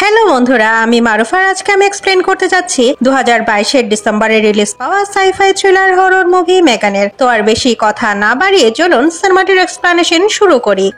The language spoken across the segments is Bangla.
হ্যালো বন্ধুরা, আমি মারুফার। আজকে আমি এক্সপ্লেন করতে যাচ্ছি 2022 ডিসেম্বরে রিলিজ পাওয়া সাইফাই থ্রিলার হরর মুভি মেগানের। তো আর বেশি কথা না বাড়িয়ে চলুন সিনেমাটির এক্সপ্লেনেশন শুরু করি।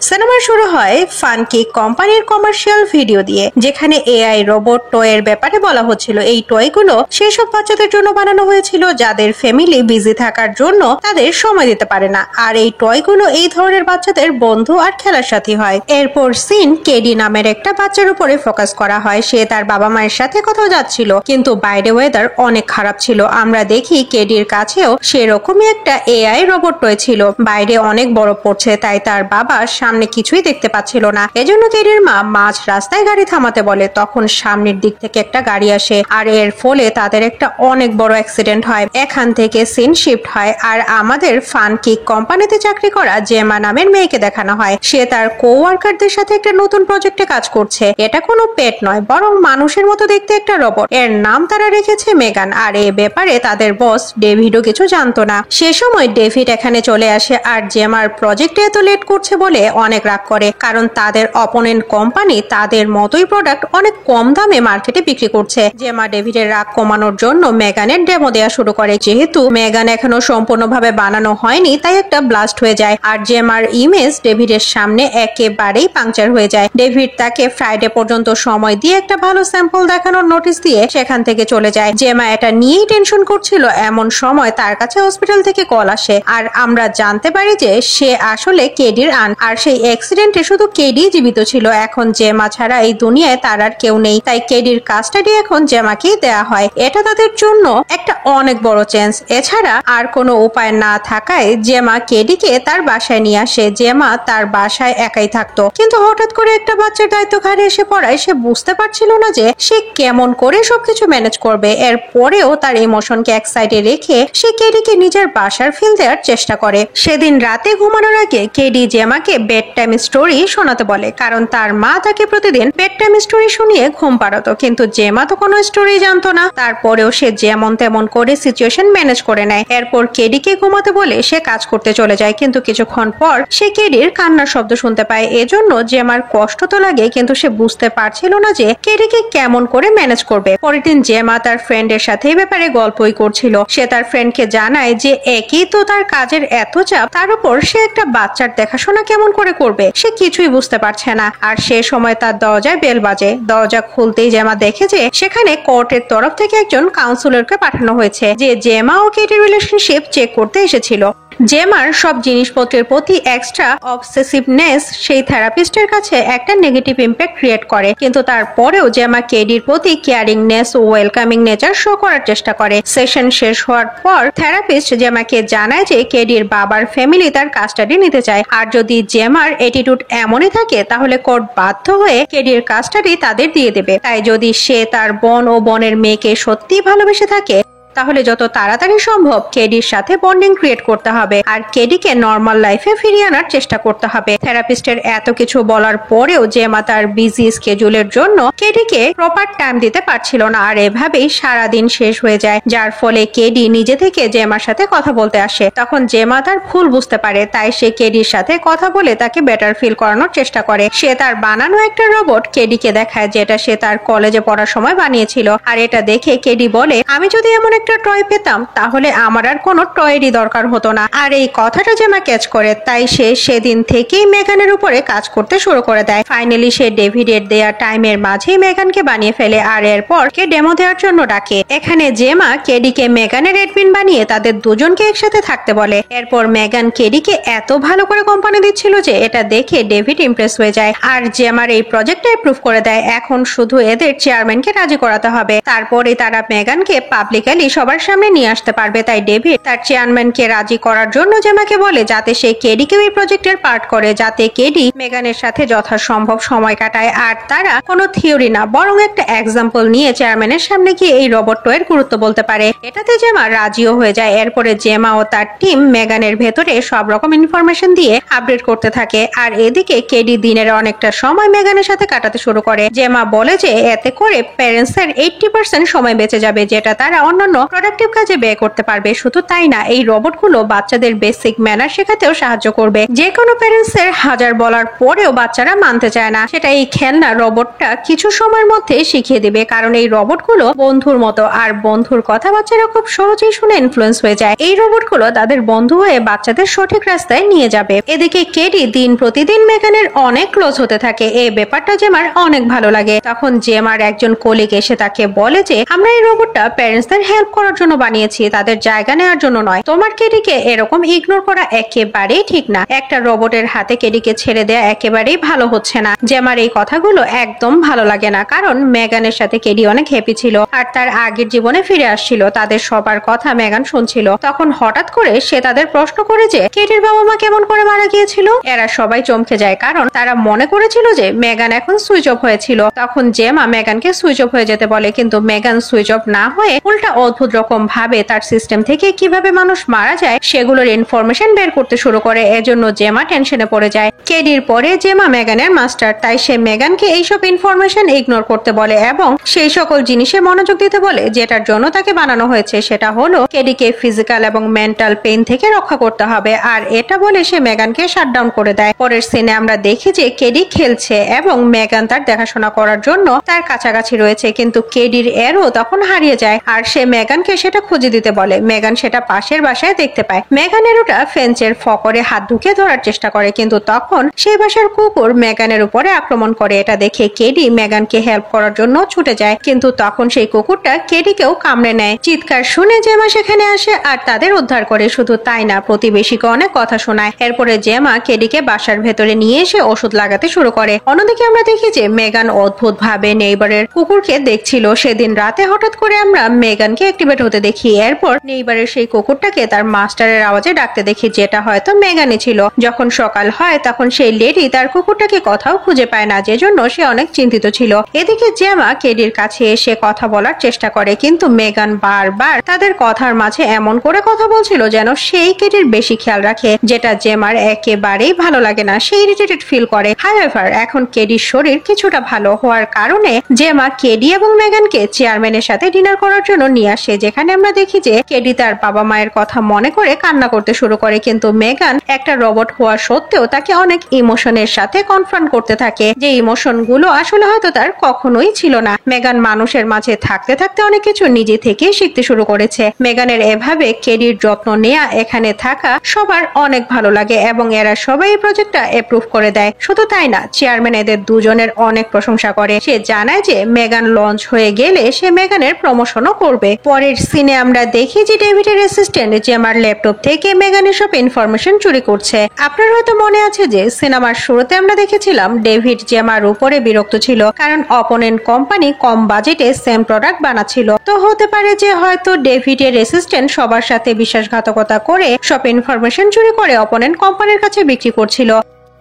সিনেমা শুরু হয় ফানকি কোম্পানির কমার্শিয়াল ভিডিও দিয়ে, যেখানে এআই রোবট টয়ের ব্যাপারে বলা হচ্ছিল। এই টয়গুলো সেসব বাচ্চাদের জন্য বানানো হয়েছিল যাদের ফ্যামিলি বিজি থাকার জন্য তাদের সময় দিতে পারে না, আর এই টয়গুলো এই ধরনের বাচ্চাদের বন্ধু আর খেলার সাথী হয়। এরপর সিন কেডি নামের একটা বাচ্চার উপরে ফোকাস করা হয়। সে তার বাবা মায়ের সাথে কোথাও যাচ্ছিল, কিন্তু বাইরে ওয়েদার অনেক খারাপ ছিল। আমরা দেখি কেডির কাছেও সেরকমই একটা এআই রোবট টয় ছিল। বাইরে অনেক বরফ পড়ছে, তাই তার বাবা সামনে কিছুই দেখতে পাচ্ছিল না। এজন্য কেডির মা মাঝ রাস্তায় গাড়ি থামাতে বলে। তখন সামনের দিক থেকে একটা গাড়ি আসে, আর এর ফলে তাদের একটা অনেক বড় অ্যাক্সিডেন্ট হয়। এখান থেকে সিন শিফট হয়, আর আমাদের ফানকি কোম্পানিতে চাকরি করা জেমা নামের মেয়েকে দেখানো হয়। সে তার কোওয়ার্কারদের সাথে একটা নতুন প্রজেক্টে কাজ করছে। এটা কোনো পেট নয়, বরং মানুষের মতো দেখতে একটা রোবট। এর নাম তারা রেখেছে মেগান, আর এ ব্যাপারে তাদের বস ডেভিডও কিছু জানতো না। সে সময় ডেভিড এখানে চলে আসে, আর জেমার প্রজেক্টে এত লেট করছে বলে অনেক রাগ করে, কারণ তাদের অপোনেন্ট কোম্পানি তাদের মতোই প্রোডাক্ট অনেক কম দামে মার্কেটে বিক্রি করছে। জেমা ডেভিডের রাগ কমানোর জন্য মেগানের ডেমো দেওয়া শুরু করে। যেহেতু মেগান এখনো সম্পূর্ণভাবে বানানো হয়নি, তাই একটা ব্লাস্ট হয়ে যায়, আর জেমার ইমেজ ডেভিডের সামনে একেবারেই পাংচার হয়ে যায়। ডেভিড তাকে ফ্রাইডে পর্যন্ত সময় দিয়ে একটা ভালো স্যাম্পল দেখানোর নোটিশ দিয়ে সেখান থেকে চলে যায়। জেমা এটা নিয়েই টেনশন করছিল। এমন সময় তার কাছে হসপিটাল থেকে কল আসে, আর আমরা জানতে পারি যে সে আসলে কেডির আন, আর সেই অ্যাক্সিডেন্টে শুধু কেডি জীবিত ছিল। এখন জেমা ছাড়া এই দুনিয়ায় তার আর কেউ নেই, তাই কেডির কাস্টাডি এখন জেমাকেই দেয়া হয়। এটা তাদের জন্য একটা অনেক বড় চেঞ্জ। এছাড়া আর কোনো উপায় না থাকায় জেমা কেডিকে তার বাসায় নিয়ে আসে। জেমা তার বাসায় একাই থাকতো, কিন্তু হঠাৎ করে একটা বাচ্চার দায়িত্ব ঘাড়ে এসে পড়ায় সে বুঝতে পারছিল না যে সে কেমন করে সবকিছু ম্যানেজ করবে। এর পরেও তার ইমোশনকে এক সাইডে রেখে সে কেডিকে নিজের বাসার ফিল দেওয়ার চেষ্টা করে। সেদিন রাতে ঘুমানোর আগে কেডি জেমাকে বেড টাইম স্টোরি শোনাতে বলে, কারণ তার মা তাকে প্রতিদিন বেড টাইম স্টোরি শুনিয়ে ঘুম পাড়াতো। কিন্তু জেমা তো কোনো স্টোরি জানতো না। তারপরেও সে যেমন তেমন করে সিচুয়েশন ম্যানেজ করে নেয়। এরপর কেডিকে ঘুমাতে বলে সে কাজ করতে চলে যায়, কিন্তু কিছুক্ষণ পর সে কেডির কান্নার শব্দ শুনতে পায়। এজন্য জেমার কষ্ট তো লাগে, কিন্তু সে বুঝতে পারছিল না যে কেডিকে কেমন করে ম্যানেজ করবে। পরের দিন জেমা তার ফ্রেন্ডের সাথে এই ব্যাপারে গল্পই করছিল। সে তার ফ্রেন্ডকে জানায় যে একই তো তার কাজের এত চাপ, তার উপর সে একটা বাচ্চার দেখাশোনা কেমন করে করবে। সে কিছুই বুঝতে পারছে না। আর সে সময় তার দরজায় বেল বাজে। দরজা খুলতেই জেমা দেখে যে সেখানে কোর্টের তরফ থেকে একজন কাউন্সিলরকে পাঠানো হয়েছে, যে জেমা ও কেটির রিলেশনশিপ চেক করতে এসেছিল। জেমার সব জিনিসপত্রের প্রতি এক্সট্রা অবসেসিভনেস সেই থেরাপিস্টের কাছে একটা নেগেটিভ ইম্প্যাক্ট ক্রিয়েট করে, কিন্তু তারপরেও জেমা কেডির প্রতি কেয়ারিংনেস ও ওয়েলকামিং নেচার শো করার চেষ্টা করে। সেশন শেষ হওয়ার পর থেরাপিস্ট জেমাকে জানায় যে কেডির বাবার ফ্যামিলি তার কাস্টাডি নিতে চায়, আর যদি জেমার অ্যাটিটিউড এমনই থাকে তাহলে কোর্ট বাধ্য হয়ে কেডির কাস্টাডি তাদের দিয়ে দেবে। তাই যদি সে তার বোন ও বোনের মেয়েকে সত্যিই ভালোবেসে থাকে, তাহলে যত তাড়াতাড়ি সম্ভব কেডির সাথে বন্ডিং ক্রিয়েট করতে হবে, আর কেডিকে নর্মাল লাইফে ফিরিয়ে আনার চেষ্টা করতে হবে। থেরাপিস্টের এত কিছু বলার পরেও জেমা তার বিজি স্কেজুলের জন্য কেডিকে প্রপার টাইম দিতে পারছিল না, আর এভাবেই সারাদিন শেষ হয়ে যায়, যার ফলে কেডি নিজে থেকে জেমার সাথে কথা বলতে আসে। তখন জেমা তার ভুল বুঝতে পারে, তাই সে কেডির সাথে কথা বলে তাকে বেটার ফিল করানোর চেষ্টা করে। সে তার বানানো একটা রোবট কেডিকে দেখায়, যেটা সে তার কলেজে পড়ার সময় বানিয়েছিল। আর এটা দেখে কেডি বলে, আমি যদি এমন একটা টয় পেতাম তাহলে আমার আর কোনো টয়েরই দরকার হতো না। আর এই কথাটা জেমা ক্যাচ করে, তাই সে সেদিন থেকেই মেগানের উপরে কাজ করতে শুরু করে দেয়। ফাইনালি সে ডেভিডের দেয়া টাইমের মাঝেই মেগানকে বানিয়ে ফেলে, আর এরপর কে ডেমো দেওয়ার জন্য ডাকে। এখানে জেমা কেডিকে মেগানের এডমিন বানিয়ে তাদের দুজনকে একসাথে থাকতে বলে। এরপর মেগান কেডিকে এত ভালো করে কোম্পানি দিচ্ছিল যে এটা দেখে ডেভিড ইমপ্রেস হয়ে যায়, আর জেমার এই প্রজেক্টে অ্যাপ্রুভ করে দেয়। এখন শুধু এদের চেয়ারম্যানকে রাজি করাতে হবে, তারপরে তারা মেগানকে পাবলিকালি সবার সামনে নিয়ে আসতে পারবে। তাই ডেভিড তার চেয়ারম্যানকে রাজি করার জন্য জেমাকে বলে যাতে সে কেডিকে এই প্রজেক্টের পার্ট করে, যাতে কেডি মেগানের সাথে যথাসম্ভব সময় কাটায়। আর তারা কোনো থিওরি না, বরং একটা এক্সাম্পল নিয়ে চেয়ারম্যানের সামনে গিয়ে এই রোবট টয়ের গুরুত্ব বলতে পারে। এটাতে জেমা রাজিও হয়ে যায়। এরপরে জেমা ও তার টিম মেগানের ভেতরে সব রকম ইনফরমেশন দিয়ে আপডেট করতে থাকে, আর এদিকে কেডি দিনের অনেকটা সময় মেগানের সাথে কাটাতে শুরু করে। জেমা বলে যে এতে করে প্যারেন্টস এর 80% সময় বেঁচে যাবে, যেটা তারা অন্যান্য প্রোডাক্টিভ কাজে ব্যয় করতে পারবে। শুধু তাই না, এই রোবটগুলো বাচ্চাদের বেসিক ম্যানার শেখাতেও সাহায্য করবে। যে কোনো প্যারেন্টসের হাজার বলার পরেও বাচ্চারা মানতে চায় না, সেটা এই খেলনা রোবটটা কিছু সময়ের মধ্যে শিখিয়ে দিবে। কারণ এই রোবটগুলো বন্ধুর মতো, আর বন্ধুর কথা বাচ্চারা খুব সহজেই শুনে ইনফ্লুয়েন্স হয়ে যায়। এই রোবটগুলো তাদের বন্ধু হয়ে বাচ্চাদের সঠিক রাস্তায় নিয়ে যাবে। এদিকে কেডি দিন প্রতিদিন মেগানের অনেক ক্লোজ হতে থাকে। এই ব্যাপারটা জেমার অনেক ভালো লাগে। তখন জেমার একজন কলিগ এসে তাকে বলে যে আমরা এই রোবটটা প্যারেন্টসদের হেল্প করার জন্য বানিয়েছি, তাদের জায়গা নেওয়ার জন্য নয়। তোমার কেডিকে এরকম ইগনোর করা একেবারেই ঠিক না। একটা রোবটের হাতে কেডিকে ছেড়ে দেয়া একেবারেই ভালো হচ্ছে না। জেমার এই কথাগুলো একদম ভালো লাগে না, কারণ মেগানের সাথে কেডি অনেক হ্যাপি ছিল আর তার আগের জীবনে ফিরে আসছিল। তাদের সবার কথা মেগান শুনছিল। তখন হঠাৎ করে সে তাদের প্রশ্ন করে যে কেডির বাবা মা কেমন করে মারা গিয়েছিল। এরা সবাই চমকে যায়, কারণ তারা মনে করেছিল যে মেগান এখন সুইচ অফ হয়েছিল। তখন জেমা মেগানকে সুইচ অফ হয়ে যেতে বলে, কিন্তু মেগান সুইচ অফ না হয়ে উল্টা অদ্ভুত রকম ভাবে তার সিস্টেম থেকে কিভাবে মানুষ মারা যায় সেগুলোর ইনফরমেশন বের করতে শুরু করে। এজন্য জেমা টেনশনে পড়ে যায়। কেডির পরে জেমা মেগানের মাস্টার, তাই সে মেগানকে এইসব ইনফরমেশন ইগনোর করতে বলে এবং সেই সকল জিনিসে মনোযোগ দিতে বলে যেটার জন্য তাকে বানানো হয়েছে। সেটা হলো কেডিকে ফিজিক্যাল এবং মেন্টাল পেইন থেকে রক্ষা করতে হবে। আর এটা বলে সে মেগানকে শাটডাউন করে দেয়। পরের সিনে আমরা দেখি যে কেডি খেলছে এবং মেগান তার দেখাশোনা করার জন্য তার কাছাকাছি রয়েছে, কিন্তু কেডির এরও তখন হারিয়ে যায় আর সে মেগানকে সেটা খুঁজে দিতে বলে। মেগান সেটা পাশের বাসায় দেখতে পায়। মেগান এরোটা ফেন্সের ফকরে হাত ঢুকিয়ে ধরার চেষ্টা করে, কিন্তু তখন সেই বাসার কুকুর মেগানের উপরে আক্রমণ করে। এটা দেখে কেডি মেগানকে হেল্প করার জন্য ছুটে যায়, কিন্তু তখন সেই কুকুরটা কেডিকেও কামড়ে নেয়। চিৎকার শুনে জেমা সেখানে আসে আর তাদের উদ্ধার করে। শুধু তাই না, প্রতিবেশীকে অনেক কথা শোনায়। এরপরে জেমা কেডিকে বাসার ভেতরে নিয়ে এসে ওষুধ লাগাতে শুরু করে। অন্যদিকে আমরা দেখি যে মেগান অদ্ভুত ভাবে নেইবারের কুকুরকে দেখছিল। সেদিন রাতে হঠাৎ করে আমরা মেগানকে অ্যাক্টিভেট হতে দেখি। এরপর নেইবারের সেই কুকুরটাকে তার মাস্টারের আওয়াজে ডাকতে দেখি, যেটা হয়তো মেগানই ছিল। যখন সকাল হয় তখন সেই লেডি তার কুকুরটাকে কোথাও খুঁজে পায় না, যেজন্য সে অনেক চিন্তিত ছিল। এদিকে জেমা কেডির কাছে এসে কথা বলার চেষ্টা করে, কিন্তু মেগান বারবার তাদের কথার মাঝে এমন করে কথা বলছিল যেন সেই কেডির বেশি খেয়াল রাখে, যেটা জেমার একেবারেই ভালো লাগে না। সে ইরিটেটেড ফিল করে। হাউএভার এখন কেডির শরীর কিছুটা ভালো হওয়ার কারণে জেমা কেডি এবং মেগানকে চেয়ারম্যানের সাথে ডিনার করার জন্য নিয়ে আসে, যেখানে আমরা দেখি যে কেডি তার বাবা মায়ের কথা মনে করে কান্না করতে শুরু করে। কিন্তু মেগান একটা রোবট হওয়া সত্ত্বেও তাকে অনেক ইমোশনের সাথে কনফ্রন্ট করতে থাকে, যে ইমোশন গুলো আসলে হয়তো তার কখনোই ছিল না। মেগান মানুষের মাঝে থাকতে থাকতে অনেক কিছু নিজে থেকে শিখতে শুরু করেছে। মেগানের এভাবে কেডির যত্ন নেয়া, এখানে থাকা সবার অনেক ভালো লাগে এবং এরা সবাই এই প্রজেক্টটা অ্যাপ্রুভ করে দেয়। শুধু তাই না, চেয়ারম্যান এদের দুজনের অনেক প্রশংসা করে। সে জানায় যে মেগান লঞ্চ হয়ে গেলে সে মেগানের প্রমোশনও করবে। পরের সিনে আমরা দেখি যে ডেভিডের অ্যাসিস্ট্যান্ট জেমার ল্যাপটপ থেকে মেগানের সব ইনফরমেশন চুরি করছে। আপনার হয়তো মনে আছে যে সিনেমার শুরুতে আমরা দেখেছিলাম ডেভিড জেমার উপরে বিরক্ত ছিল, কারণ অপোনেন্ট কোম্পানি কম বাজেটে সেম প্রোডাক্ট বানাচ্ছিল। তো হতে পারে যে হয়তো ডেভিডের অ্যাসিস্ট্যান্ট সবার সাথে বিশ্বাসঘাতকতা করে সব ইনফরমেশন চুরি করে অপোনেন্ট কোম্পানির কাছে বিক্রি করছিল।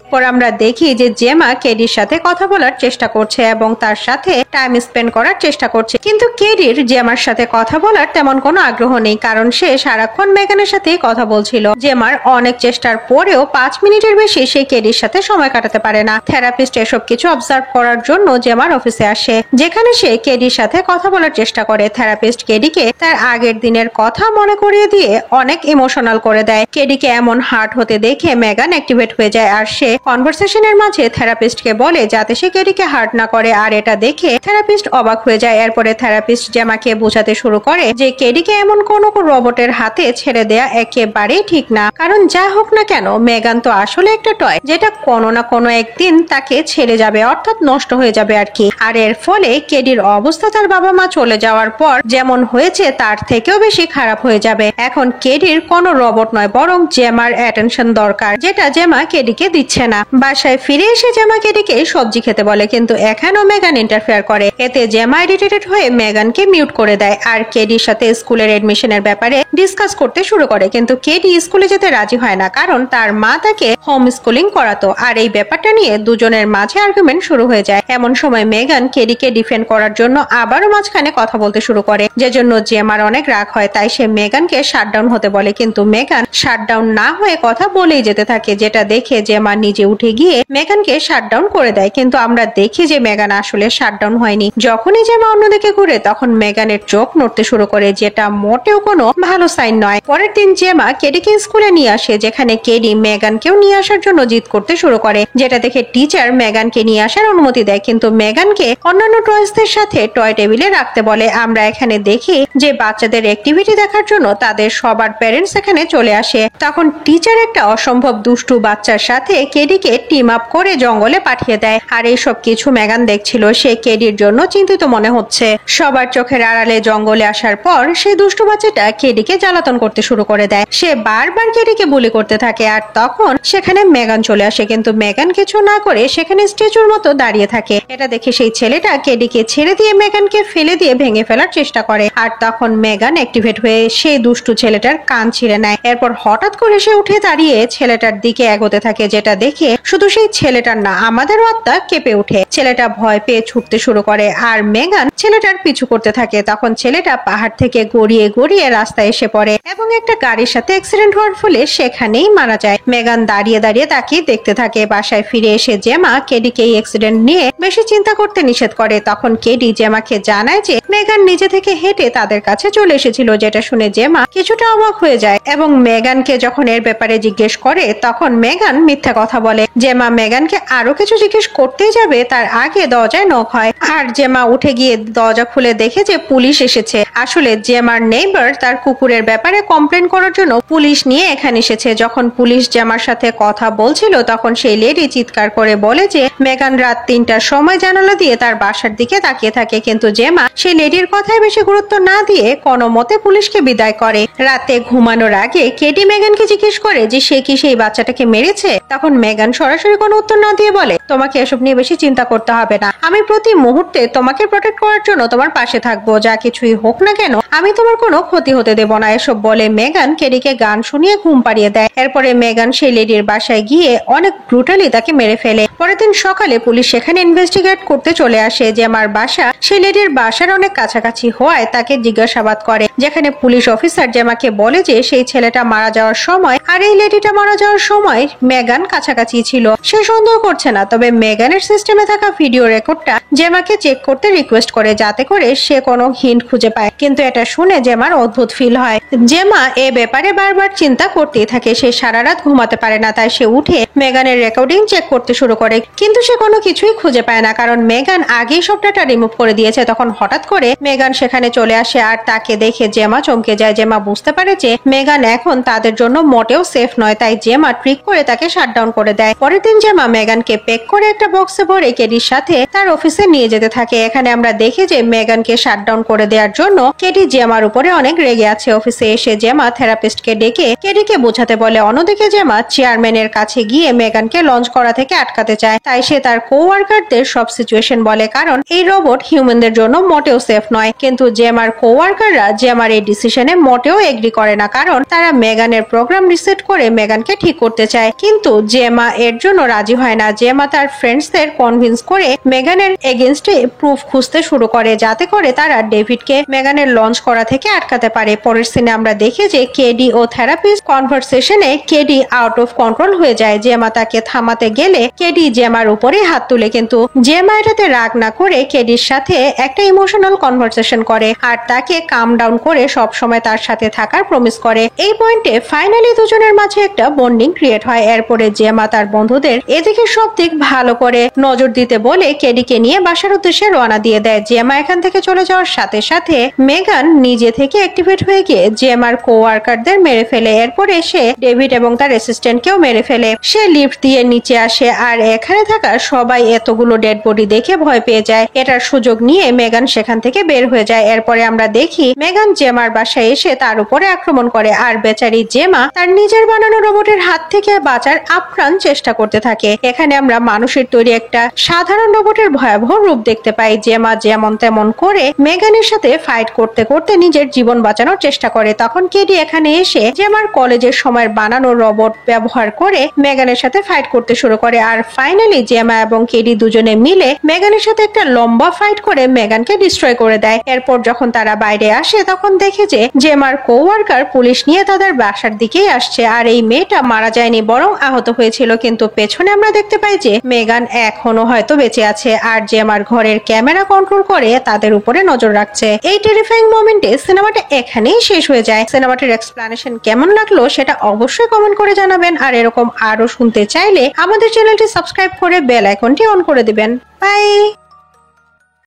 পর আমরা দেখি যে জেমা কেডির সাথে কথা বলার চেষ্টা করছে এবং তার সাথে টাইম স্পেন্ড করার চেষ্টা করছে, কিন্তু কেডির জেমার সাথে কথা বলার তেমন কোনো আগ্রহ নেই, কারণ সে সারাক্ষণ মেগানের সাথে কথা বলছিল। জেমার অনেক চেষ্টার পরেও 5 মিনিটের বেশি সে কেডির সাথে সময় কাটাতে পারে না। থেরাপিস্ট এসব কিছু অবজার্ভ করার জন্য জেমার অফিসে আসে, যেখানে সে কেডির সাথে কথা বলার চেষ্টা করে। থেরাপিস্ট কেডিকে তার আগের দিনের কথা মনে করিয়ে দিয়ে অনেক ইমোশনাল করে দেয়। কেডিকে এমন হার্ট হতে দেখে মেগান অ্যাক্টিভেট হয়ে যায় আর সে কনভারসেশনের মাঝে থেরাপিস্টকে বলে যাতে সে কেডিকে হার্ট না করে, আর এটা দেখে থেরাপিস্ট অবাক হয়ে যায়। এরপরে থেরাপিস্ট জেমাকে বোঝাতে শুরু করে যে কেডিকে এমন কোনো রোবটের হাতে ছেড়ে দেয়া একেবারেই ঠিক না, কারণ যা হোক না কেন মেগান তো আসলে একটা টয়, যেটা কোনো না কোনো একদিন তাকে ছেড়ে যাবে, অর্থাৎ নষ্ট হয়ে যাবে আর কি। আর এর ফলে কেডির অবস্থা তার বাবা মা চলে যাওয়ার পর যেমন হয়েছে তার থেকেও বেশি খারাপ হয়ে যাবে। এখন কেডির কোনো রোবট নয়, বরং জেমার অ্যাটেনশন দরকার, যেটা জেমা কেডিকে দিচ্ছে না। বাসায় ফিরে এসে জেমা কেডিকে সবজি খেতে বলে, কিন্তু এখানেও মেগান ইন্টারফেয়ার করে। এতে জেমা ইরিটেটেড হয়ে মেগানকে মিউট করে দেয় আর কেডির সাথে স্কুলের এডমিশনের ব্যাপারে ডিসকাস করতে শুরু করে। কিন্তু কেডি স্কুলে যেতে রাজি হয় না, কারণ তার মা তাকে হোম স্কুলিং করাতো। আর এই ব্যাপারটা নিয়ে দুজনের মাঝে আর্গুমেন্ট শুরু হয়ে যায়। এমন সময় মেগান কেডিকে ডিফেন্ড করার জন্য আবারও মাঝখানে কথা বলতে শুরু করে, যে জন্য জেমার অনেক রাগ হয়। তাই সে মেগানকে শাটডাউন হতে বলে, কিন্তু মেগান শাটডাউন না হয়ে কথা বলেই যেতে থাকে, যেটা দেখে জেমা নিজে নিজে উঠে গিয়ে মেগানকে শাটডাউন করে দেয়, কিন্তু আমরা দেখি যে মেগান আসলে শাটডাউন হয়নি। যখনই জেমা অন্যদিকে ঘুরে তখন মেগানের চোখ নড়তে শুরু করে, যেটা মোটেও কোনো ভালো সাইন নয়। পরের দিন জেমা কেডিকে স্কুলে নিয়ে আসে, যেখানে কেডি মেগানকেও নিয়ে আসার জন্য জিদ করতে শুরু করে, যেটা দেখে টিচার মেগানকে নিয়ে আসার অনুমতি দেয়, কিন্তু মেগানকে অন্যান্য টয়েসদের সাথে টয় টেবিলে রাখতে বলে। আমরা এখানে দেখি যে বাচ্চাদের অ্যাক্টিভিটি দেখার জন্য তাদের সবার প্যারেন্টস এখানে চলে আসে। তখন টিচার একটা অসম্ভব দুষ্টু বাচ্চার সাথে কেডিকে টিম আপ করে জঙ্গলে পাঠিয়ে দেয়, আর এইসব কিছু মেগান দেখছিল। সে কেডির জন্য চিন্তিত মনে হচ্ছে। সবার চোখের আড়ালে জঙ্গলে আসার পর সেই দুষ্টু বাচ্চাটা কেডিকে জ্বালাতন করতে শুরু করে দেয়। সে বারবার কেডিকে বুলি করতে থাকে, আর তখন সেখানে মেগান চলে আসে, কিন্তু মেগান কিছু না করে সেখানে স্ট্যাচুর মতো দাঁড়িয়ে থাকে। এটা দেখে সেই ছেলেটা কেডিকে ছেড়ে দিয়ে মেগানকে ফেলে দিয়ে ভেঙে ফেলার চেষ্টা করে, আর তখন মেগান অ্যাক্টিভেট হয়ে সেই দুষ্টু ছেলেটার কান ছিঁড়ে নেয়। এরপর হঠাৎ করে সে উঠে দাঁড়িয়ে ছেলেটার দিকে এগোতে থাকে, যেটা দেখে শুধু সেই ছেলেটার না, আমাদের আত্মা কেঁপে উঠে। ছেলেটা ভয় পেয়ে ছুটতে শুরু করে, আর মেগান ছেলেটার পিছু করতে থাকে। তখন ছেলেটা পাহাড় থেকে গড়িয়ে গড়িয়ে রাস্তায় এসে পড়ে এবং একটা গাড়ির সাথে অ্যাক্সিডেন্ট হওয়ার ফলে সেখানেই মারা যায়। মেগান দাঁড়িয়ে দাঁড়িয়ে তাকে দেখতে থাকে। বাসায় ফিরে এসে জেমা কেডিকে এই অ্যাক্সিডেন্ট নিয়ে বেশি চিন্তা করতে নিষেধ করে। তখন কেডি জেমাকে জানায় যে মেগান নিজে থেকে হেঁটে তাদের কাছে চলে এসেছিল, যেটা শুনে জেমা কিছুটা অবাক হয়ে যায় এবং মেগানকে যখন এর ব্যাপারে জিজ্ঞেস করে তখন মেগান মিথ্যা কথা বলে। জেমা মেগানকে আরো কিছু জিজ্ঞেস করতেই যাবে তার আগে দরজায় নক হয়, আর জেমা উঠে গিয়ে দরজা খুলে দেখে যে পুলিশ এসেছে। আসলে জেমার নেইবার তার কুকুরের ব্যাপারে কমপ্লেন করার জন্য পুলিশ নিয়ে এখানে এসেছে। যখন পুলিশ জেমার সাথে কথা বলছিল তখন সেই লেডি চিৎকার করে বলে যে মেগান রাত 3টার সময় জানালা দিয়ে তার বাসার দিকে তাকিয়ে থাকে, কিন্তু জেমা সেই লেডির কথায় বেশি গুরুত্ব না দিয়ে কোনো মতে পুলিশকে বিদায় করে। রাতে ঘুমানোর আগে কেডি মেগানকে জিজ্ঞেস করে যে সে কি সেই বাচ্চাটাকে মেরেছে। তখন মেগান সরাসরি কোনো উত্তর না দিয়ে বলে, তোমাকে এসব নিয়ে বেশি চিন্তা করতে হবে না, আমি প্রতি মুহূর্তে তোমাকে প্রোটেক্ট করার জন্য তোমার পাশে থাকবো, যা কিছুই হোক না কেন আমি তোমার কোনো ক্ষতি হতে দেব না। এসব বলে মেগান কেডিকে গান শুনিয়ে ঘুম পাড়িয়ে দেয়। এরপরে মেগান সেই লেডির বাসায় গিয়ে অনেক ব্রুটালি তাকে মেরে ফেলে। পরের দিন সকালে পুলিশ সেখানে ইনভেস্টিগেট করতে চলে আসে। জেমার বাসা সেই লেডির বাসার অনেক কাছাকাছি হওয়ায় তাকে জিজ্ঞাসাবাদ করে, যেখানে পুলিশ অফিসার জেমাকে বলে যে সেই ছেলেটা মারা যাওয়ার সময় আর এই লেডিটা মারা যাওয়ার সময় মেগান কাছাকাছি ছিল। সে সন্দেহ করছে না, তবে মেগানের সিস্টেমে থাকা ভিডিও রেকর্ডটা জেমাকে চেক করতে রিকোয়েস্ট করে, যাতে করে সে কোনো হিন্ট খুঁজে পায়। কিন্তু এটা শুনে জেমার অদ্ভুত ফিল হয়। জেমা এ ব্যাপারে বারবার চিন্তা করতেই থাকে। সে সারা রাত ঘুমাতে পারে না, তাই সে উঠে মেগানের রেকর্ডিং চেক করতে শুরু করে, কিন্তু সে কোনো কিছুই খুঁজে পায় না, কারণ মেগান আগেই সব ডাটা রিমুভ করে দিয়েছে। তখন হঠাৎ করে মেগান সেখানে চলে আসে, আর তাকে দেখে জেমা চমকে যায়। জেমা বুঝতে পারে যে মেগান এখন তাদের জন্য মোটেও সেফ নয়, তাই জেমা ট্রিক করে তাকে শাটডাউন করে দেয়। পরের দিন জেমা মেগানকে পেক করে একটা বক্সে ভরে কেডির সাথে তার অফিসে নিয়ে যেতে থাকে। এখানে আমরা দেখি যে মেগানকে শাটডাউন করে দেওয়ার জন্য কেডি জেমার উপরে অনেক রেগে আছে। অফিসে এসে জেমা থেরাপিস্টকে ডেকে কেডিকে বোঝাতে বলে। অন্যদিকে জেমা চেয়ারম্যানের কাছে গিয়ে মেগানকে লঞ্চ করা থেকে আটকাতে চায়, তাই সে তার কোওয়ার্কারদের সব সিচুয়েশন বলে, কারণ এই রোবট হিউম্যানদের জন্য মোটেও সেফ নয়। কিন্তু জেমার কোওয়ার্কাররা জেমার এই ডিসিশনে মোটেও এগ্রি করে না, কারণ তারা মেগানের প্রোগ্রাম রিসেট করে মেগানকে ঠিক করতে চায়। কিন্তু জেমা এর জন্য রাজি হয় না। জেমা তার ফ্রেন্ডসদের কনভিন্স করে মেগানের এগেইনস্টে প্রুফ খুঁজতে শুরু করে, যাতে করে তারা ডেভিডকে মেগানের লঞ্চ করা থেকে আটকাতে পারে। পরের সিনে আমরা দেখি যে কেডি ও থেরাপিস্ট কনভারসেশনে কেডি আউট অফ কন্ট্রোল হয়ে যায়। জেমা তাকে থামাতে গেলে কেডি জেমার উপরে হাত তুলে, কিন্তু জেমা এটাতে রাগ না করে কেডির সাথে একটা ইমোশনাল কনভারসেশন করে আর তাকে কাম ডাউন করে সব সময় তার সাথে থাকার প্রমিস করে। এই পয়েন্টে ফাইনালি দুজনের মাঝে একটা বন্ডিং ক্রিয়েট হয়। এরপরে জেমা তার বন্ধুদের এদিকে সব দিক ভালো করে নজর দিতে বলে কেডিকে নিয়ে বাসার উদ্দেশ্যে রওনা দিয়ে দেয়। জেমা এখান থেকে চলে যাওয়ার সাথে সাথে মেগান নিজে থেকে অ্যাক্টিভেট হয়ে গিয়ে জেমার কোওয়ার্কারদের মেরে ফেলে। এরপরে সে ডেভিড এবং তার অ্যাসিস্ট্যান্টকেও মেরে ফেলে। সে লিফট দিয়ে নিচে আসে, আর এখানে থাকা সবাই এতগুলো ডেড বডি দেখে ভয় পেয়ে যায়। এটার সুযোগ নিয়ে মেগান সেখান থেকে বের হয়ে যায়। এরপরে আমরা দেখি মেগান জেমার বাসায় এসে তার উপরে আক্রমণ করে, আর বেচারি জেমা তার নিজের বানানো রোবটের হাত থেকে বাঁচার আপ্রাণ চেষ্টা করতে থাকে। এখানে আমরা মানুষের তৈরি একটা সাধারণ রোবটের ভয়াবহ রূপ দেখতে পাই। জেমা যেমন তেমন করে মেগানের সাথে ফাইট করতে করতে নিজের জীবন বাঁচানোর চেষ্টা করে। তখন কেডি এখানে এসে জেমার কলেজের সময় বানানো রোবট ব্যবহার করে মেগানের সাথে ফাইট করতে শুরু করে, আর ফাইনালি জেমা এবং কেডি দুজনে মিলে মেগানের সাথে একটা লম্বা ফাইট করে মেগানকে ডিস্ট্রয় করতে করে দেয়। এরপর যখন তারা বাইরে আসে তখন দেখে যে জেমার কোওয়ার্কার পুলিশ নিয়ে তাদের বাসার দিকেই আসছে, আর এই মেয়েটা মারা যায়নি বরং আহত হয়েছিল। কিন্তু পেছনে আমরা দেখতে পাই যে মেগান এখনো হয়তো বেঁচে আছে আর জেমার ঘরের ক্যামেরা কন্ট্রোল করে তাদের উপরে নজর রাখছে। এই টেরিফাইং মোমেন্টে সিনেমাটা এখানেই শেষ হয়ে যায়। সিনেমাটির এক্সপ্লেনেশন কেমন লাগলো সেটা অবশ্যই কমেন্ট করে জানাবেন, আর এরকম আরো শুনতে চাইলে আমাদের চ্যানেলটি সাবস্ক্রাইব করে বেল আইকনটি অন করে দিবেন। বাই।